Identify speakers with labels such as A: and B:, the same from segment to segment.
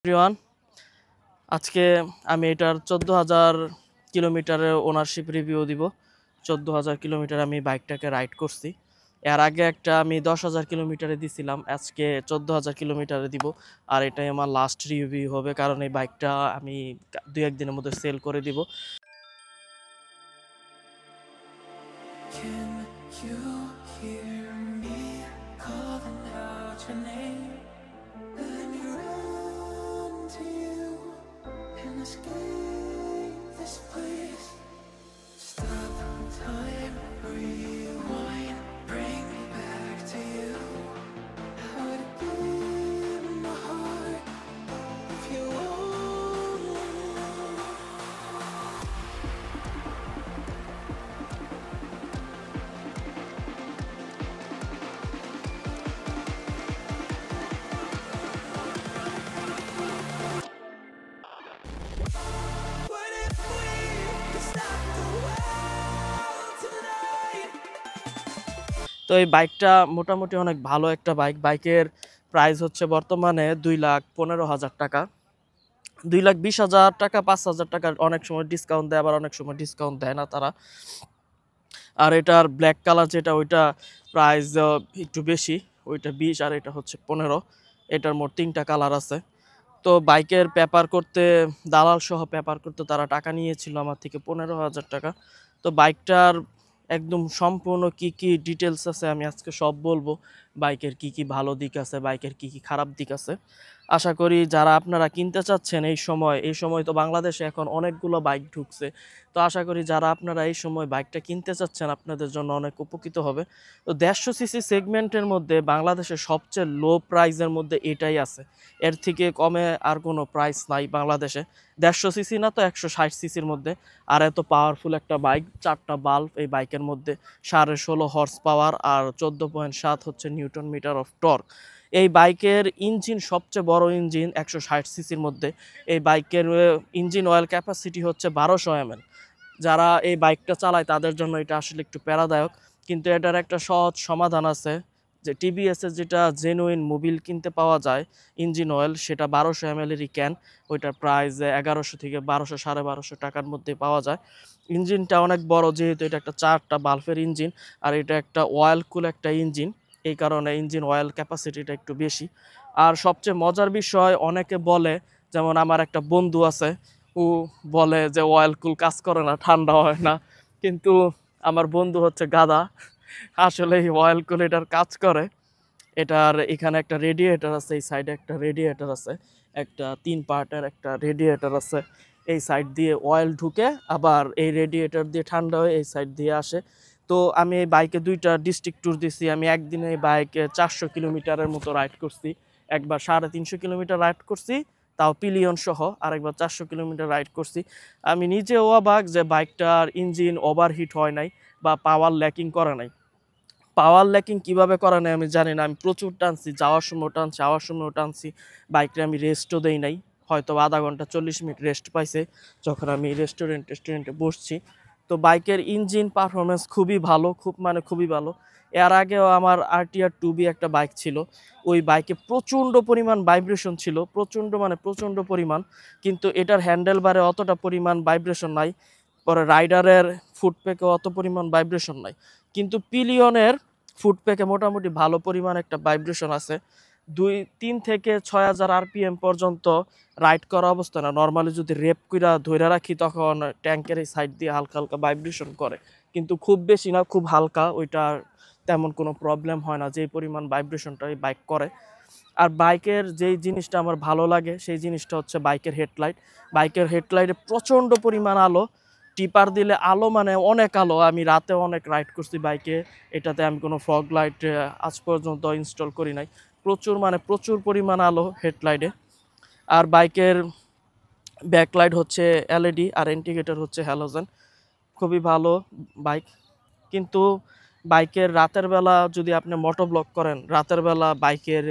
A: Everyone, আজকে আমি এটার 14,000 কিলোমিটারের ওনারশিপ রিভিউ দিব। 14,000 কিলোমিটার আমি বাইকটাকে রাইড করছি। এর আগে একটা আমি 10,000 কিলোমিটারে দিছিলাম, আজকে 14,000 কিলোমিটারে দিব। আর এটাই আমার লাস্ট রিভিউ হবে, কারণ এই বাইকটা আমি 2-1 দিনের মধ্যে সেল করে দিব।
B: Can you hear me calling out your name? Let me run to you and escape this place. Stop time, rewind, bring me back to you. I would give my heart if you only knew. What if we could stop the world tonight?
A: তো এই বাইকটা মোটামুটি অনেক ভালো একটা বাইকের price হচ্ছে বর্তমানে 2,15,000 টাকা। 2,20,000 টাকা, 5,000 টাকা অনেক সময় ডিসকাউন্ট দেয়, আবার অনেক সময় ডিসকাউন্ট দেয় না তারা। আর এটার ব্ল্যাক কালার যেটা, ওইটা প্রাইস একটু বেশি, ওইটা 20 আর এটা হচ্ছে 15। এটার মোট 3টা কালার আছে। তো বাইকের পেপার করতে, দালাল সহ পেপার করতে তারা টাকা নিয়েছিল আমার থেকে 15,000 টাকা। তো বাইকটার একদম সম্পূর্ণ কি কি ডিটেলস আছে আমি আজকে সব বলবো। বাইকের কি কি ভালো দিক আছে, বাইকের কি কি খারাপ দিক আছে। আশা করি যারা আপনারা কিনতে চাচ্ছেন এই সময় তো বাংলাদেশে এখন অনেকগুলো বাইক ঢুকছে। তো আশা করি যারা আপনারা এই সময় বাইকটা কিনতে চাচ্ছেন আপনাদের জন্য অনেক উপকৃত হবে। তো 150 সিসি সেগমেন্টের মধ্যে বাংলাদেশের সবচেয়ে লো প্রাইসের মধ্যে এটাই আছে। এর থেকে কমে আর কোনো প্রাইস নাই বাংলাদেশে। 150 সিসি না তো 160 সিসির মধ্যে। আর এত পাওয়ারফুল একটা বাইক, 4টা বাল্ব এই বাইকের মধ্যে, 16.5 হর্স পাওয়ার আর 14.7 হচ্ছে নিউটন মিটার অফ টর্ক। এই বাইকের ইঞ্জিন সবচেয়ে বড় ইঞ্জিন 160 সিসির মধ্যে। এই বাইকের ইঞ্জিন অয়েল ক্যাপাসিটি হচ্ছে 1200 ml। যারা এই বাইকটা চালায় তাদের জন্য এটা আসলে একটু প্যারাদায়ক, কিন্তু এটার একটা সহজ সমাধান আছে। যে টিভিএস এর যেটা জেনুইন মোবিল কিনতে পাওয়া যায় ইঞ্জিন অয়েল, সেটা 1200 ml-এরই ক্যান। ওইটার প্রাইস 1100 থেকে 1200, 1250 টাকার মধ্যে পাওয়া যায়। ইঞ্জিনটা অনেক বড়, যেহেতু এটা একটা 4টা বাল্বের ইঞ্জিন আর এটা একটা অয়েল কুল একটা ইঞ্জিন, এই কারণে ইঞ্জিন অয়েল ক্যাপাসিটিটা একটু বেশি। আর সবচেয়ে মজার বিষয়, অনেকে বলে, যেমন আমার একটা বন্ধু আছে, ও বলে যে অয়েল কুল কাজ করে না, ঠান্ডা হয় না। কিন্তু আমার বন্ধু হচ্ছে গাধা, আসলে এই অয়েল কুল এটার কাজ করে। এটার এখানে একটা রেডিয়েটর আছে, এই সাইডে একটা রেডিয়েটর আছে, একটা 3 পার্টের একটা রেডিয়েটর আছে। এই সাইড দিয়ে অয়েল ঢুকে, আবার এই রেডিয়েটর দিয়ে ঠান্ডা হয়ে এই সাইড দিয়ে আসে। তো আমি এই বাইকে 2টা ডিস্ট্রিক্ট ট্যুর দিছি। আমি একদিনে এই বাইকে 400 কিলোমিটারের মতো রাইড করছি। একবার 350 কিলোমিটার রাইড করছি, তাও পিলিয়ন সহ। আরেকবার 400 কিলোমিটার রাইড করছি। আমি নিজেও অবাক যে বাইকটার ইঞ্জিন ওভারহিট হয় নাই বা পাওয়ার ল্যাকিং করে নাই। পাওয়ার ল্যাকিং কিভাবে করে নাই আমি জানি না। আমি প্রচুর টানছি, যাওয়ার সময় টানছি, আওয়ার সময় টানছি। বাইকটা আমি রেস্টও দেই নাই, হয়তো আধা ঘন্টা 40 মিনিট রেস্ট পাইছে যখন আমি রেস্টুরেন্টে বসছি। তো বাইকের ইঞ্জিন পারফরমেন্স খুবই ভালো, খুবই ভালো। এর আগেও আমার আরটিআর 2B একটা বাইক ছিল। ওই বাইকে প্রচণ্ড পরিমাণ ভাইব্রেশন ছিল, প্রচণ্ড পরিমাণ। কিন্তু এটার হ্যান্ডেল বারে অতটা পরিমাণ ভাইব্রেশন নাই। পরে রাইডারের ফুটপ্যাকে অত পরিমাণ ভাইব্রেশন নাই। কিন্তু পিলিয়নের ফুটপ্যাকে মোটামুটি ভালো পরিমাণ একটা ভাইব্রেশন আছে। 3 থেকে 6,000 আরপিএম পর্যন্ত রাইড করা অবস্থা না, নর্মালি যদি রেপ কইরা ধরে রাখি তখন ট্যাঙ্কের এই সাইড দিয়ে হালকা হালকা ভাইব্রেশন করে, কিন্তু খুব বেশি না, খুব হালকা। ওইটা তেমন কোনো প্রবলেম হয় না যে পরিমাণ ভাইব্রেশনটা এই বাইক করে। আর বাইকের যেই জিনিসটা আমার ভালো লাগে সেই জিনিসটা হচ্ছে বাইকের হেডলাইট। বাইকের হেডলাইটে প্রচণ্ড পরিমাণ আলো, টিপার দিলে আলো, মানে অনেক আলো। আমি রাতে অনেক রাইড করছি বাইকে, এটাতে আমি কোনো ফগ লাইট আজ পর্যন্ত ইনস্টল করি নাই। প্রচুর পরিমাণ আলো হেডলাইটে। আর বাইকের ব্যাকলাইট হচ্ছে এলইডি আর ইন্ডিকেটর হচ্ছে হ্যালোজেন। খুবই ভালো বাইক। কিন্তু বাইকের রাতের বেলা যদি আপনি মোটো ব্লগ করেন, রাতের বেলা বাইকের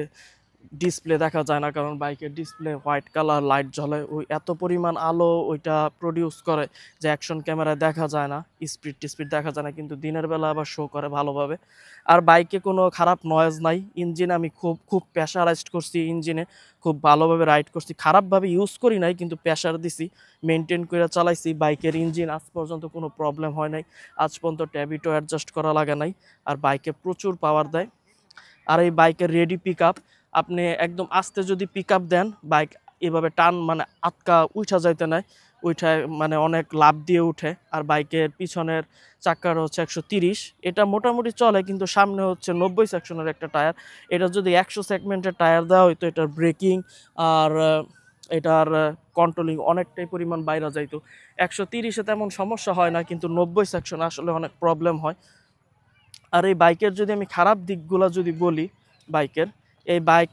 A: ডিসপ্লে দেখা যায় না, কারণ বাইকের ডিসপ্লে হোয়াইট কালার লাইট জ্বলে, ওই এত পরিমাণ আলো ওইটা প্রডিউস করে যে অ্যাকশন ক্যামেরায় দেখা যায় না, স্পিড দেখা যায় না, কিন্তু দিনের বেলা আবার শো করে ভালোভাবে। আর বাইকে কোনো খারাপ নয়েজ নাই। ইঞ্জিন আমি খুব খুব প্রেশারাইজড করছি, ইঞ্জিনে খুব ভালোভাবে রাইড করছি, খারাপভাবে ইউজ করি নাই কিন্তু প্রেশার দিছি, মেনটেন করে চালাইছি। বাইকের ইঞ্জিন আজ পর্যন্ত কোনো প্রবলেম হয় নাই, আজ পর্যন্ত ট্যাবিটো অ্যাডজাস্ট করা লাগে নাই। আর বাইকে প্রচুর পাওয়ার দেয়। আর এই বাইকের রেডি পিক আপ, আপনি একদম আস্তে যদি পিক আপ দেন, বাইক এভাবে টান মানে আটকা উঠা যাইতে নাই, উঠায় মানে অনেক লাভ দিয়ে উঠে। আর বাইকের পিছনের চাকার হচ্ছে 130, এটা মোটামুটি চলে, কিন্তু সামনে হচ্ছে 90 সেকশনের একটা টায়ার। এটা যদি 100 সেগমেন্টের টায়ার দেওয়া হইতো, এটার ব্রেকিং আর এটার কন্ট্রোলিং অনেকটাই পরিমাণ বাইরে যাইতো। 130-এ তেমন সমস্যা হয় না, কিন্তু 90 সেকশন আসলে অনেক প্রবলেম হয়। আর এই বাইকের যদি আমি খারাপ দিকগুলো যদি বলি, বাইকের এই বাইক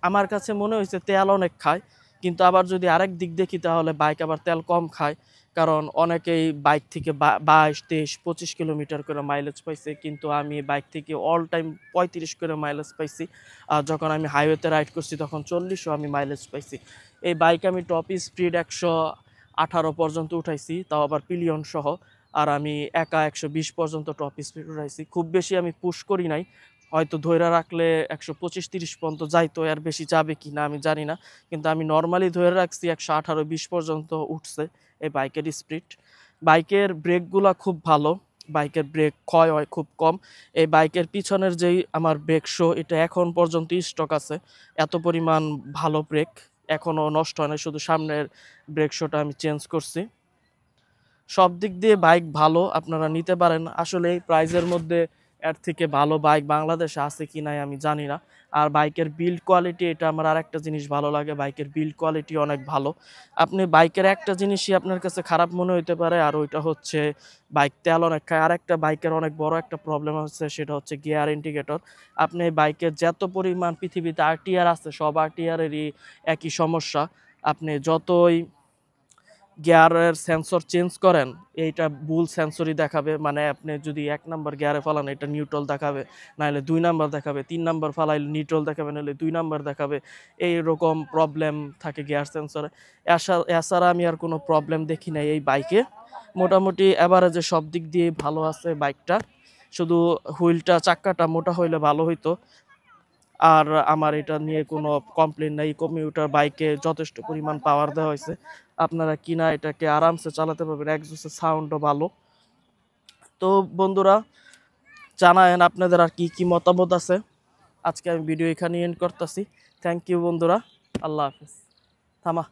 A: আমার কাছে মনে হয়েছে তেল অনেক খায়, কিন্তু আবার যদি আরেক দিক দেখি তাহলে বাইক আবার তেল কম খায়। কারণ অনেকেই বাইক থেকে 22, 23, 25 কিলোমিটার করে মাইলেজ পাইছে, কিন্তু আমি বাইক থেকে অল টাইম 35 করে মাইলেজ পাইছি। আর যখন আমি হাইওয়েতে রাইড করছি তখন 40ও আমি মাইলেজ পাইছি। এই বাইক আমি টপ স্পিড 118 পর্যন্ত উঠাইছি, তাও আবার পিলিয়ন সহ। আর আমি একা 120 পর্যন্ত টপ স্পিড উঠাইছি, খুব বেশি আমি পুশ করি নাই। হয়তো ধইরা রাখলে 125-30 পর্যন্ত যাইতো, এর বেশি যাবে কি না আমি জানি না, কিন্তু আমি নর্মালি ধরে রাখছি 118-20 পর্যন্ত উঠছে এই বাইকের স্পিড। বাইকের ব্রেকগুলা খুব ভালো, বাইকের ব্রেক ক্ষয় হয় খুব কম। এই বাইকের পিছনের যেই আমার ব্রেক শো, এটা এখন পর্যন্ত স্টক আছে, এত পরিমাণ ভালো ব্রেক, এখনও নষ্ট হয় না, শুধু সামনের ব্রেক শোটা আমি চেঞ্জ করছি। সব দিক দিয়ে বাইক ভালো, আপনারা নিতে পারেন। আসলে এই প্রাইজের মধ্যে এর থেকে ভালো বাইক বাংলাদেশে আছে কি নাই আমি জানি না। আর বাইকের বিল্ড কোয়ালিটি, এটা আমার আরেকটা জিনিস ভালো লাগে, বাইকের বিল্ড কোয়ালিটি অনেক ভালো। আপনি বাইকের একটা জিনিসই আপনার কাছে খারাপ মনে হইতে পারে, আর ওইটা হচ্ছে বাইক তেল অনেক খায়। আর একটা বাইকের অনেক বড় একটা প্রবলেম হচ্ছে, সেটা হচ্ছে গিয়ার ইন্ডিকেটর। আপনি বাইকের যত পরিমাণ পৃথিবীতে আরটিআর আছে, সব আরটিআরেরই একই সমস্যা। আপনি যতই গিয়ারের সেন্সর চেঞ্জ করেন, এইটা ভুল সেন্সরই দেখাবে। মানে আপনি যদি 1 নাম্বার গিয়ারে ফালান, এটা নিউট্রাল দেখাবে, নাহলে 2 নাম্বার দেখাবে, 3 নাম্বার ফালাইলে নিউট্রাল দেখাবে, নাহলে 2 নাম্বার দেখাবে। এইরকম প্রবলেম থাকে গিয়ার সেন্সরে। এছাড়া আমি আর কোনো প্রবলেম দেখি নাই এই বাইকে। মোটামুটি এভারেজে সব দিক দিয়ে ভালো আছে বাইকটা, শুধু হুইলটা চাক্কাটা মোটা হইলে ভালো হইতো। আর আমার এটা নিয়ে কোনো কমপ্লেন নাই, কমিউটার বাইকে যথেষ্ট পরিমাণ পাওয়ার দেওয়া হয়েছে, আপনারা কিনা এটাকে আরামসে চালাতে পারবেন, এক্সজস্টের সাউন্ডও ভালো। তো বন্ধুরা, জানায়েন আপনাদের আর কি কি মতামত আছে। আজকে আমি ভিডিও এখানে এন্ড করতেছি। থ্যাংক ইউ বন্ধুরা, আল্লাহ হাফেজ। থামা।